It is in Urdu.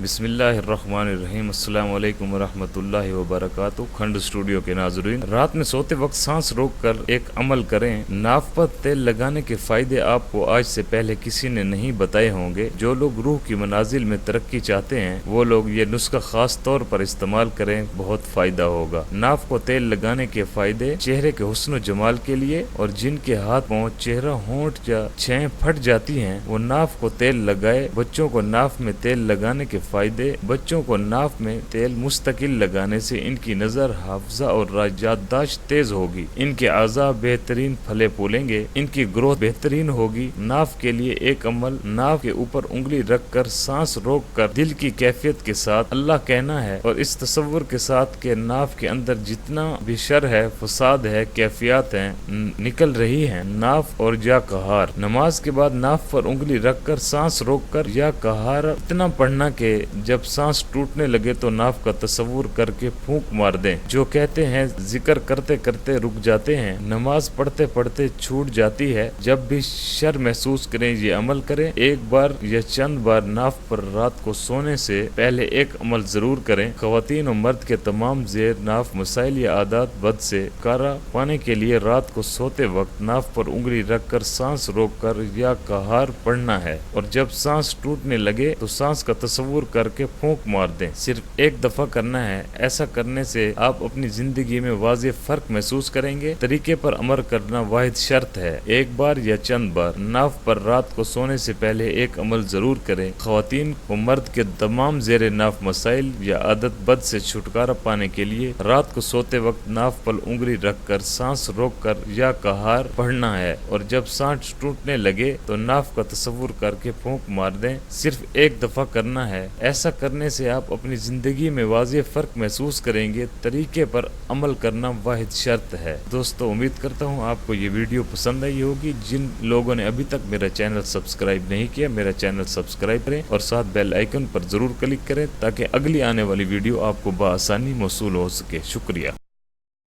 بسم اللہ الرحمن الرحیم۔ السلام علیکم ورحمۃ اللہ وبرکاتہ۔ کھنڈ اسٹوڈیو کے ناظرین، رات میں سوتے وقت سانس روک کر ایک عمل کریں۔ ناف پر تیل لگانے کے فائدے آپ کو آج سے پہلے کسی نے نہیں بتائے ہوں گے۔ جو لوگ روح کی منازل میں ترقی چاہتے ہیں وہ لوگ یہ نسخہ خاص طور پر استعمال کریں، بہت فائدہ ہوگا۔ ناف کو تیل لگانے کے فائدے: چہرے کے حسن و جمال کے لیے، اور جن کے ہاتھ پاؤں، چہرہ، ہونٹ یا چھیں پھٹ جاتی ہیں وہ ناف کو تیل لگائے۔ بچوں کو ناف میں تیل لگانے کے فائدے: بچوں کو ناف میں تیل مستقل لگانے سے ان کی نظر، حافظہ اور یادداشت تیز ہوگی، ان کے اعضاء بہترین پھلے پھولیں گے، ان کی گروتھ بہترین ہوگی۔ ناف کے لیے ایک عمل: ناف کے اوپر انگلی رکھ کر سانس روک کر دل کی کیفیت کے ساتھ اللہ کہنا ہے، اور اس تصور کے ساتھ کہ ناف کے اندر جتنا بھی شر ہے، فساد ہے، کیفیات ہیں، نکل رہی ہیں۔ ناف اور یا قہار: نماز کے بعد ناف پر انگلی رکھ کر سانس روک کر یا قہار اتنا پڑھنا کہ جب سانس ٹوٹنے لگے تو ناف کا تصور کر کے پھونک مار دیں۔ جو کہتے ہیں ذکر کرتے کرتے رک جاتے ہیں، نماز پڑھتے پڑھتے چھوٹ جاتی ہے، جب بھی شر محسوس کریں یہ عمل کریں۔ ایک بار یا چند بار ناف پر رات کو سونے سے پہلے ایک عمل ضرور کریں۔ خواتین و مرد کے تمام زیر ناف مسائل یا عادات بد سے چھٹکارا پانے کے لیے رات کو سوتے وقت ناف پر انگلی رکھ کر سانس روک کر یا قہار پڑھنا ہے، اور جب سانس ٹوٹنے لگے تو سانس کا تصور کر کے پھونک مار دیں۔ صرف ایک دفعہ کرنا ہے۔ ایسا کرنے سے آپ اپنی زندگی میں واضح فرق محسوس کریں گے۔ طریقے پر عمل کرنا واحد شرط ہے، ایک بار یا چند بار۔ ناف پر رات کو سونے سے پہلے ایک عمل ضرور کریں۔ خواتین و مرد کے تمام زیر ناف مسائل یا عادت بد سے چھٹکارا پانے کے لیے رات کو سوتے وقت ناف پر انگلی رکھ کر سانس روک کر یا قہار پڑھنا ہے، اور جب سانس ٹوٹنے لگے تو ناف کا تصور کر کے پھونک مار دیں۔ صرف ایک دفعہ کرنا ہے۔ ایسا کرنے سے آپ اپنی زندگی میں واضح فرق محسوس کریں گے۔ طریقے پر عمل کرنا واحد شرط ہے۔ دوستو، امید کرتا ہوں آپ کو یہ ویڈیو پسند آئی ہوگی۔ جن لوگوں نے ابھی تک میرا چینل سبسکرائب نہیں کیا، میرا چینل سبسکرائب کریں اور ساتھ بیل آئیکن پر ضرور کلک کریں تاکہ اگلی آنے والی ویڈیو آپ کو بآسانی موصول ہو سکے۔ شکریہ۔